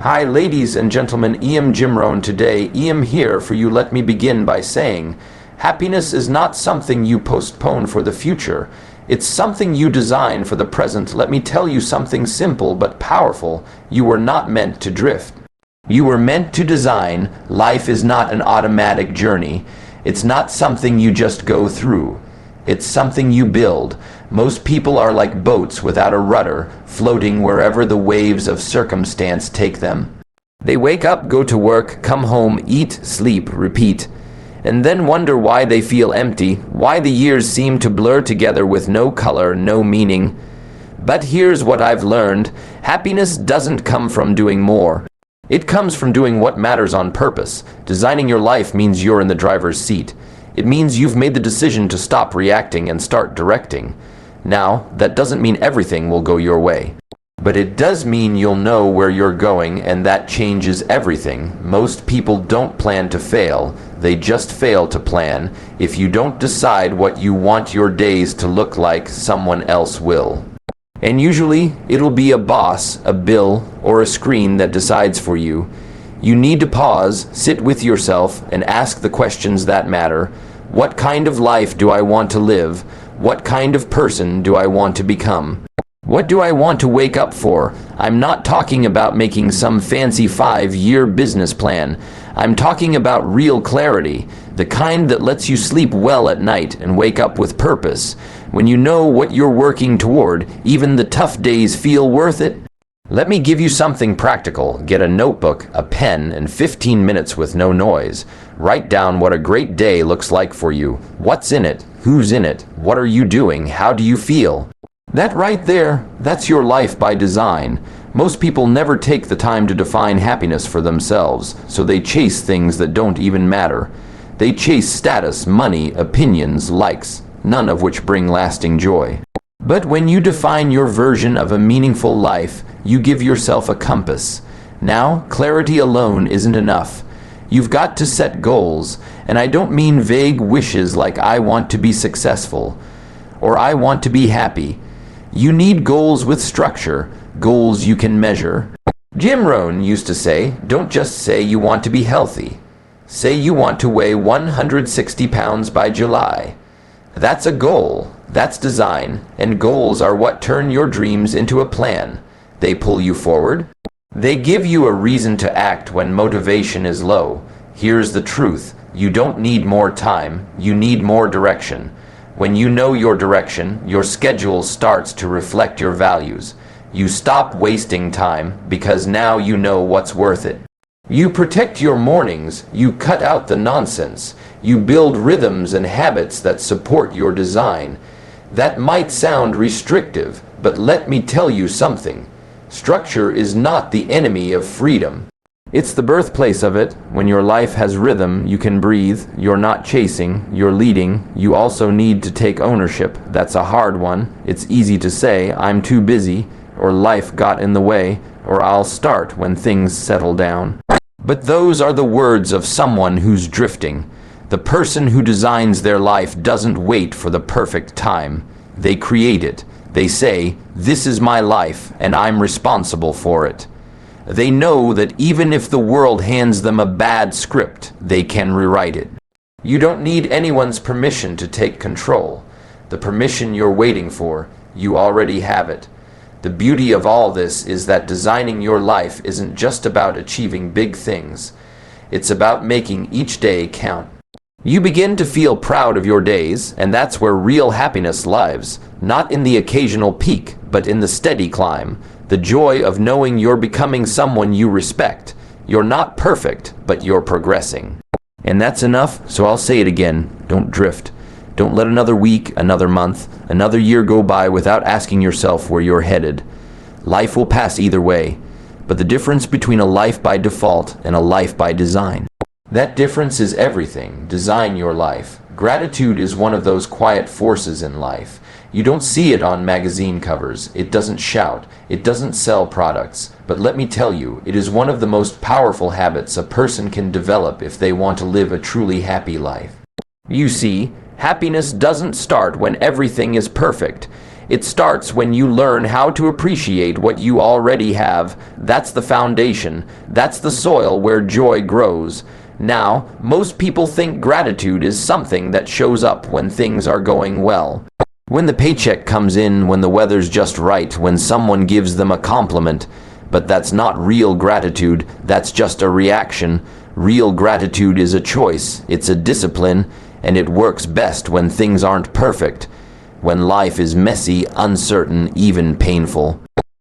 Hi, ladies and gentlemen, Jim ROHN today. Here for you. Let me begin by saying, happiness is not something you postpone for the future. It's something you design for the present. Let me tell you something simple but powerful. You were not meant to drift. You were meant to design. Life is not an automatic journey. It's not something you just go through. It's something you build. Most people are like boats without a rudder, floating wherever the waves of circumstance take them. They wake up, go to work, come home, eat, sleep, repeat, and then wonder why they feel empty, why the years seem to blur together with no color, no meaning. But here's what I've learned. Happiness doesn't come from doing more. It comes from doing what matters on purpose. Designing your life means you're in the driver's seat. It means you've made the decision to stop reacting and start directing. Now, that doesn't mean everything will go your way. But it does mean you'll know where you're going, and that changes everything. Most people don't plan to fail. They just fail to plan. If you don't decide what you want your days to look like, someone else will. And usually, it'll be a boss, a bill, or a screen that decides for you. You need to pause, sit with yourself, and ask the questions that matter. What kind of life do I want to live? What kind of person do I want to become? What do I want to wake up for? I'm not talking about making some fancy 5-year business plan. I'm talking about real clarity, the kind that lets you sleep well at night and wake up with purpose. When you know what you're working toward, even the tough days feel worth it. Let me give you something practical. Get a notebook, a pen, and 15 minutes with no noise. Write down what a great day looks like for you. What's in it? Who's in it? What are you doing? How do you feel? That right there, that's your life by design. Most people never take the time to define happiness for themselves, so they chase things that don't even matter. They chase status, money, opinions, likes, none of which bring lasting joy. But when you define your version of a meaningful life, you give yourself a compass. Now, clarity alone isn't enough. You've got to set goals, and I don't mean vague wishes like I want to be successful or I want to be happy. You need goals with structure, goals you can measure. Jim ROHN used to say, don't just say you want to be healthy. Say you want to weigh 160 pounds by July. That's a goal. That's design, and goals are what turn your dreams into a plan. They pull you forward. They give you a reason to act when motivation is low. Here's the truth. You don't need more time. You need more direction. When you know your direction, your schedule starts to reflect your values. You stop wasting time because now you know what's worth it. You protect your mornings. You cut out the nonsense. You build rhythms and habits that support your design. That might sound restrictive, but let me tell you something. Structure is not the enemy of freedom. It's the birthplace of it. When your life has rhythm, you can breathe. You're not chasing, you're leading. You also need to take ownership. That's a hard one. It's easy to say, I'm too busy, or life got in the way, or I'll start when things settle down. But those are the words of someone who's drifting. The person who designs their life doesn't wait for the perfect time. They create it. They say, this is my life, and I'm responsible for it. They know that even if the world hands them a bad script, they can rewrite it. You don't need anyone's permission to take control. The permission you're waiting for, you already have it. The beauty of all this is that designing your life isn't just about achieving big things. It's about making each day count. You begin to feel proud of your days, and that's where real happiness lies, not in the occasional peak, but in the steady climb, the joy of knowing you're becoming someone you respect. You're not perfect, but you're progressing. And that's enough, so I'll say it again, don't drift. Don't let another week, another month, another year go by without asking yourself where you're headed. Life will pass either way, but the difference between a life by default and a life by design. That difference is everything. Design your life. Gratitude is one of those quiet forces in life. You don't see it on magazine covers. It doesn't shout. It doesn't sell products. But let me tell you, it is one of the most powerful habits a person can develop if they want to live a truly happy life. You see, happiness doesn't start when everything is perfect. It starts when you learn how to appreciate what you already have. That's the foundation. That's the soil where joy grows. Now, most people think gratitude is something that shows up when things are going well. When the paycheck comes in, when the weather's just right, when someone gives them a compliment. But that's not real gratitude, that's just a reaction. Real gratitude is a choice, it's a discipline, and it works best when things aren't perfect, when life is messy, uncertain, even painful.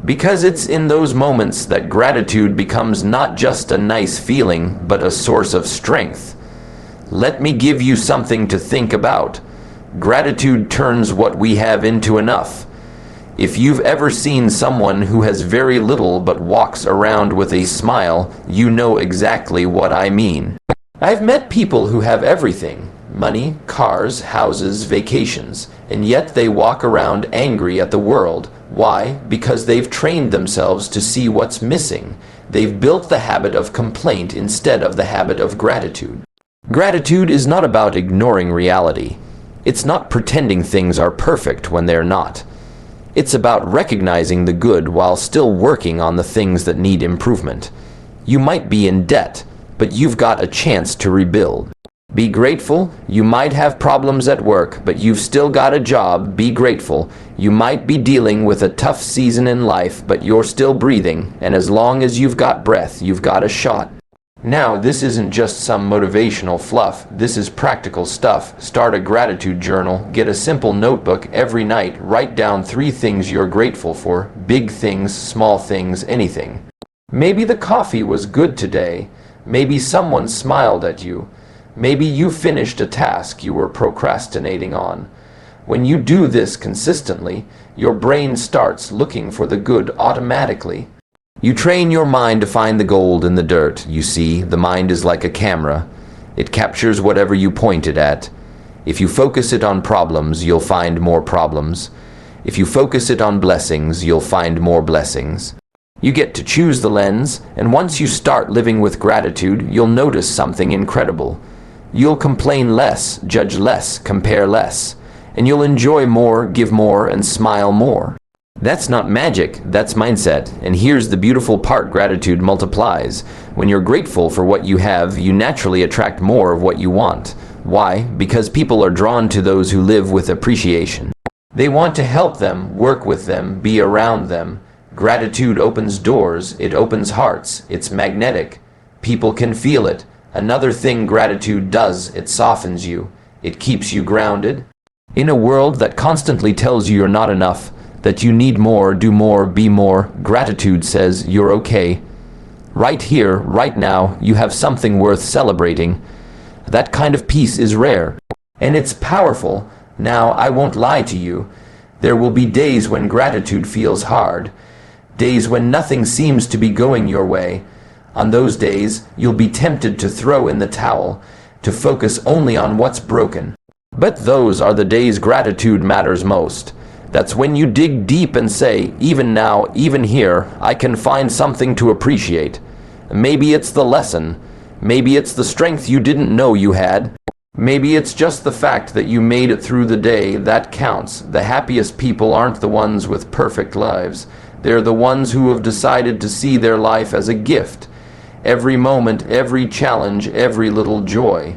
Because it's in those moments that gratitude becomes not just a nice feeling, but a source of strength. Let me give you something to think about. Gratitude turns what we have into enough. If you've ever seen someone who has very little but walks around with a smile, you know exactly what I mean. I've met people who have everything: money, cars, houses, vacations, and yet they walk around angry at the world. Why? Because they've trained themselves to see what's missing. They've built the habit of complaint instead of the habit of gratitude. Gratitude is not about ignoring reality. It's not pretending things are perfect when they're not. It's about recognizing the good while still working on the things that need improvement. You might be in debt, but you've got a chance to rebuild. Be grateful. You might have problems at work, but you've still got a job. Be grateful. You might be dealing with a tough season in life, but you're still breathing, and as long as you've got breath, you've got a shot. Now, this isn't just some motivational fluff. This is practical stuff. Start a gratitude journal. Get a simple notebook every night. Write down 3 things you're grateful for. Big things, small things, anything. Maybe the coffee was good today. Maybe someone smiled at you. Maybe you finished a task you were procrastinating on. When you do this consistently, your brain starts looking for the good automatically. You train your mind to find the gold in the dirt. You see, the mind is like a camera. It captures whatever you point it at. If you focus it on problems, you'll find more problems. If you focus it on blessings, you'll find more blessings. You get to choose the lens, and once you start living with gratitude, you'll notice something incredible. You'll complain less, judge less, compare less, and you'll enjoy more, give more, and smile more. That's not magic, that's mindset. And here's the beautiful part gratitude multiplies. When you're grateful for what you have, you naturally attract more of what you want. Why? Because people are drawn to those who live with appreciation. They want to help them, work with them, be around them. Gratitude opens doors, it opens hearts, it's magnetic. People can feel it. Another thing gratitude does, it softens you. It keeps you grounded. In a world that constantly tells you you're not enough, that you need more, do more, be more, gratitude says you're okay. Right here, right now, you have something worth celebrating. That kind of peace is rare, and it's powerful. Now, I won't lie to you. There will be days when gratitude feels hard, days when nothing seems to be going your way. On those days, you'll be tempted to throw in the towel, to focus only on what's broken. But those are the days gratitude matters most. That's when you dig deep and say, even now, even here, I can find something to appreciate. Maybe it's the lesson. Maybe it's the strength you didn't know you had. Maybe it's just the fact that you made it through the day. That counts. The happiest people aren't the ones with perfect lives. They're the ones who have decided to see their life as a gift. Every moment, every challenge, every little joy.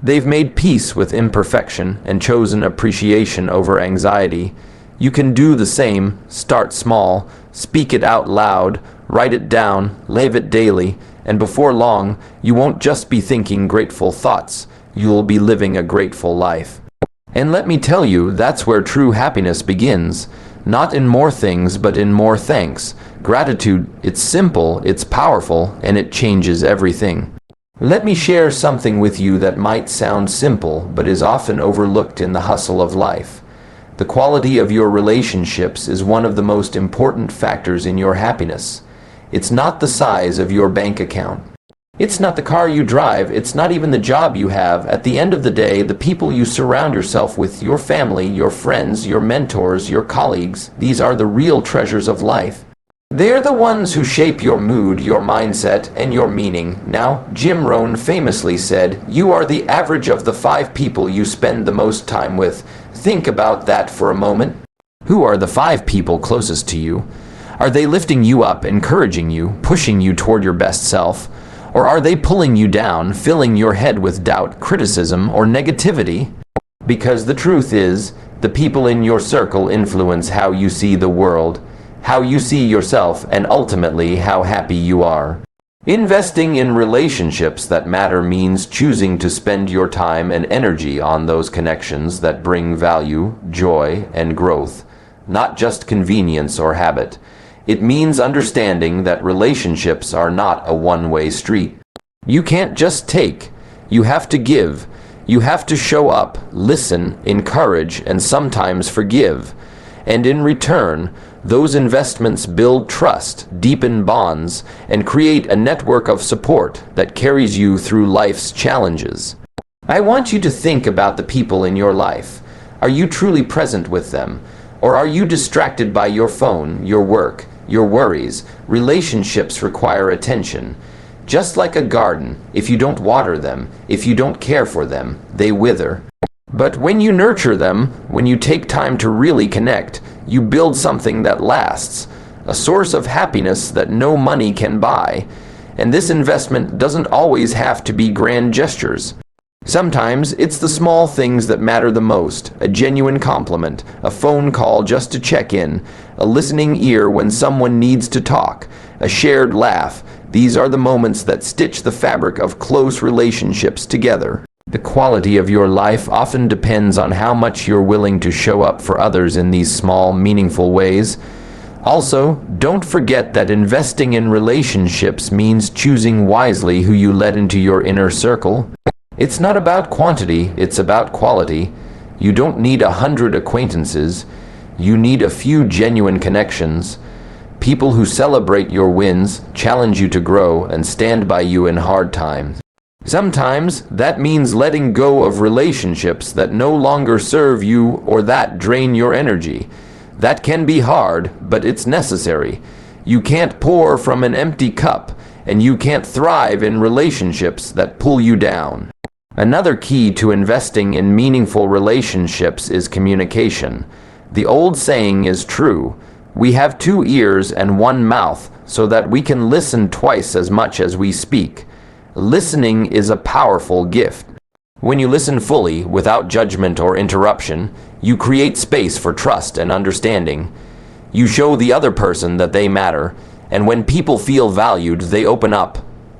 They've made peace with imperfection and chosen appreciation over anxiety. You can do the same. Start small, speak it out loud, write it down, live it daily, and before long, you won't just be thinking grateful thoughts, you'll be living a grateful life. And let me tell you, that's where true happiness begins. Not in more things, but in more thanks. Gratitude, it's simple, it's powerful, and it changes everything. Let me share something with you that might sound simple, but is often overlooked in the hustle of life. The quality of your relationships is one of the most important factors in your happiness. It's not the size of your bank account. It's not the car you drive. It's not even the job you have. At the end of the day, the people you surround yourself with, your family, your friends, your mentors, your colleagues, these are the real treasures of life. They're the ones who shape your mood, your mindset, and your meaning. Now, Jim Rohn famously said, "You are the average of the 5 people you spend the most time with." Think about that for a moment. Who are the 5 people closest to you? Are they lifting you up, encouraging you, pushing you toward your best self? Or are they pulling you down, filling your head with doubt, criticism, or negativity? Because the truth is, the people in your circle influence how you see the world, how you see yourself, and ultimately how happy you are. Investing in relationships that matter means choosing to spend your time and energy on those connections that bring value, joy, and growth, not just convenience or habit. It means understanding that relationships are not a one-way street. You can't just take, you have to give. You have to show up, listen, encourage, and sometimes forgive. And in return, those investments build trust, deepen bonds, and create a network of support that carries you through life's challenges. I want you to think about the people in your life. Are you truly present with them? Or are you distracted by your phone, your work, your worries? Relationships require attention. Just like a garden, if you don't water them, if you don't care for them, they wither. But when you nurture them, when you take time to really connect, you build something that lasts, a source of happiness that no money can buy. And this investment doesn't always have to be grand gestures. Sometimes it's the small things that matter the most, a genuine compliment, a phone call just to check in, a listening ear when someone needs to talk, a shared laugh. These are the moments that stitch the fabric of close relationships together. The quality of your life often depends on how much you're willing to show up for others in these small, meaningful ways. Also, don't forget that investing in relationships means choosing wisely who you let into your inner circle. It's not about quantity, it's about quality. You don't need 100 acquaintances. You need a few genuine connections. People who celebrate your wins, challenge you to grow, and stand by you in hard times. Sometimes that means letting go of relationships that no longer serve you or that drain your energy. That can be hard, but it's necessary. You can't pour from an empty cup, and you can't thrive in relationships that pull you down. Another key to investing in meaningful relationships is communication. The old saying is true: we have 2 ears and 1 mouth so that we can listen twice as much as we speak. Listening is a powerful gift. When you listen fully, without judgment or interruption, you create space for trust and understanding. You show the other person that they matter, and when people feel valued, they open up.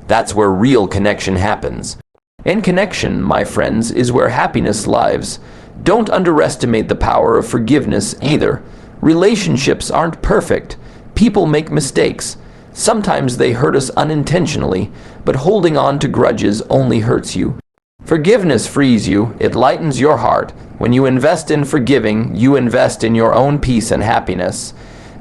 That's where real connection happens. And connection, my friends, is where happiness lives. Don't underestimate the power of forgiveness either. Relationships aren't perfect. People make mistakes. Sometimes they hurt us unintentionally, but holding on to grudges only hurts you. Forgiveness frees you. It lightens your heart. When you invest in forgiving, you invest in your own peace and happiness.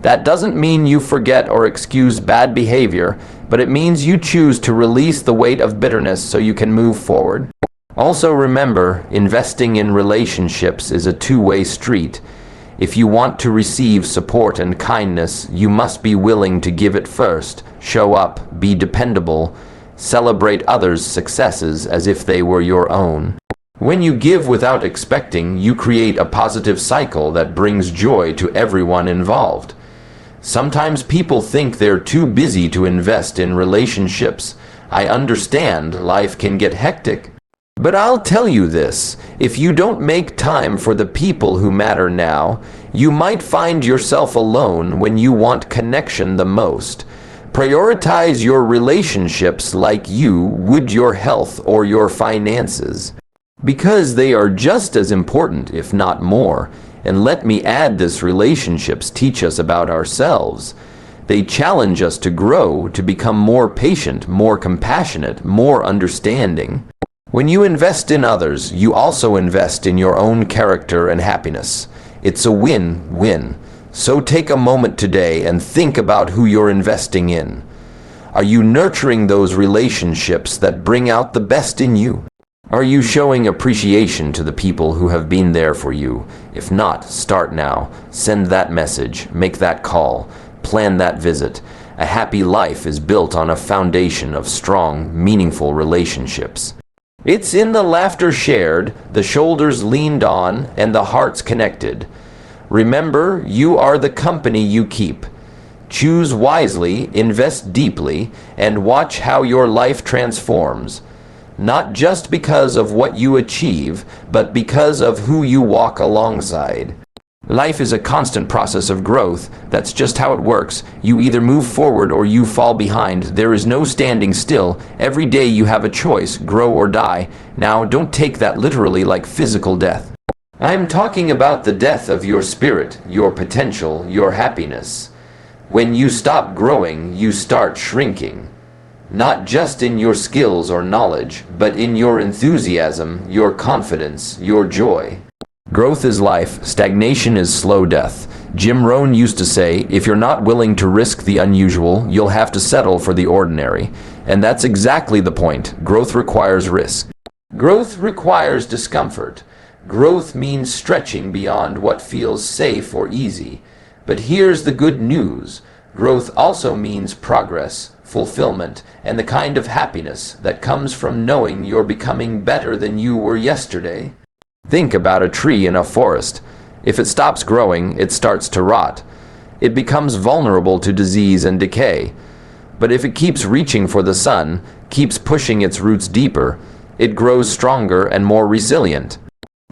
That doesn't mean you forget or excuse bad behavior, but it means you choose to release the weight of bitterness so you can move forward. Also remember, investing in relationships is a two-way street. If you want to receive support and kindness, you must be willing to give it first. Show up, be dependable, celebrate others' successes as if they were your own. When you give without expecting, you create a positive cycle that brings joy to everyone involved. Sometimes people think they're too busy to invest in relationships. I understand life can get hectic. But I'll tell you this, if you don't make time for the people who matter now, you might find yourself alone when you want connection the most. Prioritize your relationships like you would your health or your finances, because they are just as important, if not more. And let me add this: relationships teach us about ourselves. They challenge us to grow, to become more patient, more compassionate, more understanding. When you invest in others, you also invest in your own character and happiness. It's a win-win. So take a moment today and think about who you're investing in. Are you nurturing those relationships that bring out the best in you? Are you showing appreciation to the people who have been there for you? If not, start now. Send that message, make that call, plan that visit. A happy life is built on a foundation of strong, meaningful relationships. It's in the laughter shared, the shoulders leaned on, and the hearts connected. Remember, you are the company you keep. Choose wisely, invest deeply, and watch how your life transforms. Not just because of what you achieve, but because of who you walk alongside. Life is a constant process of growth. That's just how it works. You either move forward or you fall behind. There is no standing still. Every day you have a choice, grow or die. Now, don't take that literally like physical death. I'm talking about the death of your spirit, your potential, your happiness. When you stop growing, you start shrinking. Not just in your skills or knowledge, but in your enthusiasm, your confidence, your joy. Growth is life, stagnation is slow death. Jim Rohn used to say, if you're not willing to risk the unusual, you'll have to settle for the ordinary. And that's exactly the point. Growth requires risk. Growth requires discomfort. Growth means stretching beyond what feels safe or easy. But here's the good news. Growth also means progress, fulfillment, and the kind of happiness that comes from knowing you're becoming better than you were yesterday. Think about a tree in a forest. If it stops growing, it starts to rot. It becomes vulnerable to disease and decay. But if it keeps reaching for the sun, keeps pushing its roots deeper, it grows stronger and more resilient.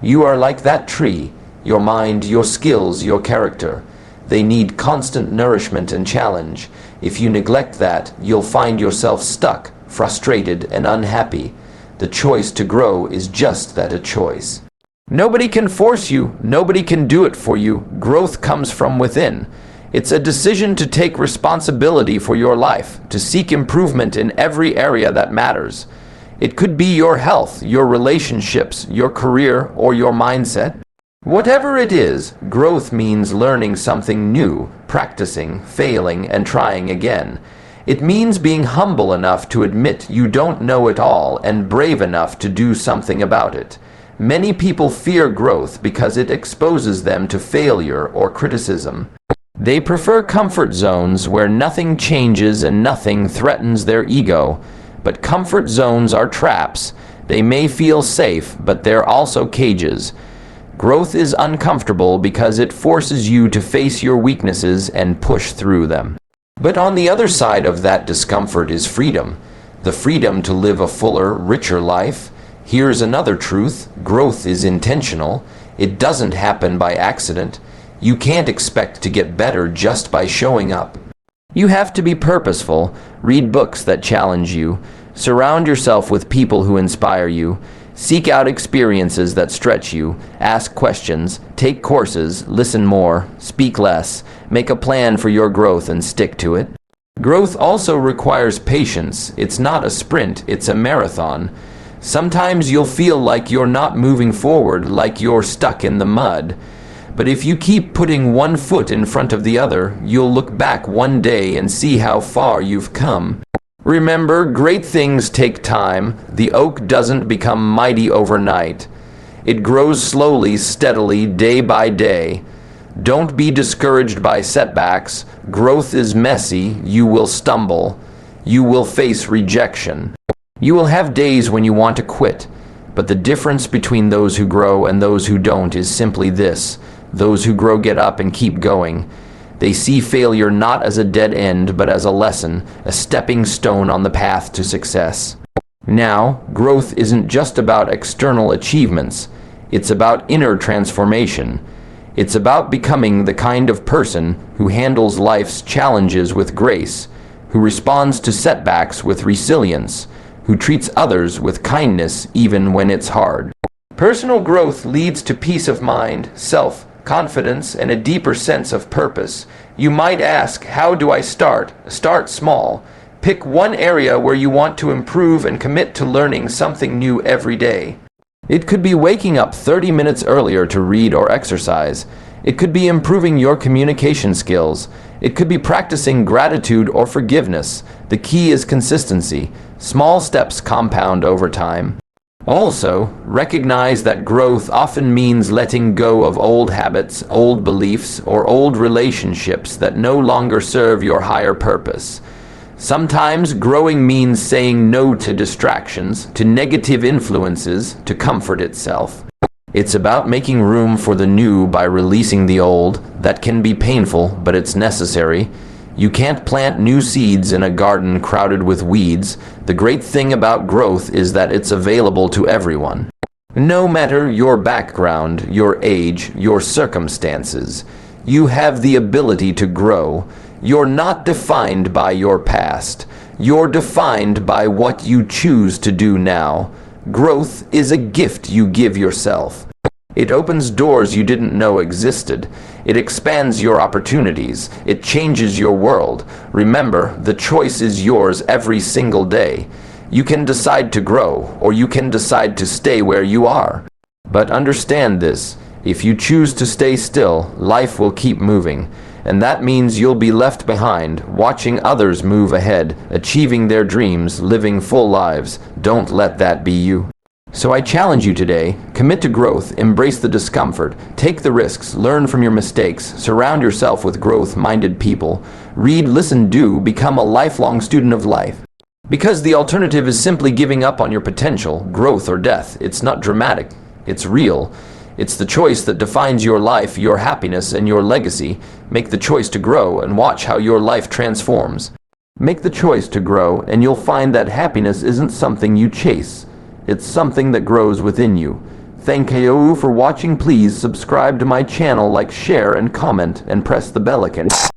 You are like that tree. Your mind, your skills, your character. They need constant nourishment and challenge. If you neglect that, you'll find yourself stuck, frustrated, and unhappy. The choice to grow is just that, a choice. Nobody can force you. Nobody can do it for you. Growth comes from within. It's a decision to take responsibility for your life, to seek improvement in every area that matters. It could be your health, your relationships, your career, or your mindset. Whatever it is, growth means learning something new, practicing, failing, and trying again. It means being humble enough to admit you don't know it all and brave enough to do something about it. Many people fear growth because it exposes them to failure or criticism. They prefer comfort zones where nothing changes and nothing threatens their ego. But comfort zones are traps. They may feel safe, but they're also cages. Growth is uncomfortable because it forces you to face your weaknesses and push through them. But on the other side of that discomfort is freedom. The freedom to live a fuller, richer life. Here's another truth. Growth is intentional. It doesn't happen by accident. You can't expect to get better just by showing up. You have to be purposeful. Read books that challenge you. Surround yourself with people who inspire you. Seek out experiences that stretch you. Ask questions. Take courses. Listen more. Speak less. Make a plan for your growth and stick to it. Growth also requires patience. It's not a sprint. It's a marathon. Sometimes you'll feel like you're not moving forward, like you're stuck in the mud. But if you keep putting one foot in front of the other, you'll look back one day and see how far you've come. Remember, great things take time. The oak doesn't become mighty overnight. It grows slowly, steadily, day by day. Don't be discouraged by setbacks. Growth is messy. You will stumble. You will face rejection. You will have days when you want to quit, but the difference between those who grow and those who don't is simply this. Those who grow get up and keep going. They see failure not as a dead end, but as a lesson, a stepping stone on the path to success. Now, growth isn't just about external achievements. It's about inner transformation. It's about becoming the kind of person who handles life's challenges with grace, who responds to setbacks with resilience, who treats others with kindness even when it's hard. Personal growth leads to peace of mind, self-confidence, and a deeper sense of purpose. You might ask, how do I start? Start small. Pick one area where you want to improve and commit to learning something new every day. It could be waking up 30 minutes earlier to read or exercise. It could be improving your communication skills. It could be practicing gratitude or forgiveness. The key is consistency. Small steps compound over time. Also, recognize that growth often means letting go of old habits, old beliefs, or old relationships that no longer serve your higher purpose. Sometimes growing means saying no to distractions, to negative influences, to comfort itself. It's about making room for the new by releasing the old. That can be painful, but it's necessary. You can't plant new seeds in a garden crowded with weeds. The great thing about growth is that it's available to everyone. No matter your background, your age, your circumstances, you have the ability to grow. You're not defined by your past. You're defined by what you choose to do now. Growth is a gift you give yourself. It opens doors you didn't know existed. It expands your opportunities. It changes your world. Remember, the choice is yours every single day. You can decide to grow, or you can decide to stay where you are. But understand this, if you choose to stay still, life will keep moving. And that means you'll be left behind, watching others move ahead, achieving their dreams, living full lives. Don't let that be you. So I challenge you today, commit to growth, embrace the discomfort, take the risks, learn from your mistakes, surround yourself with growth-minded people, read, listen, do, become a lifelong student of life. Because the alternative is simply giving up on your potential, growth or death. It's not dramatic, it's real. It's the choice that defines your life, your happiness, and your legacy. Make the choice to grow and watch how your life transforms. Make the choice to grow and you'll find that happiness isn't something you chase. It's something that grows within you. Thank you for watching. Please subscribe to my channel, like, share, and comment, and press the bell icon.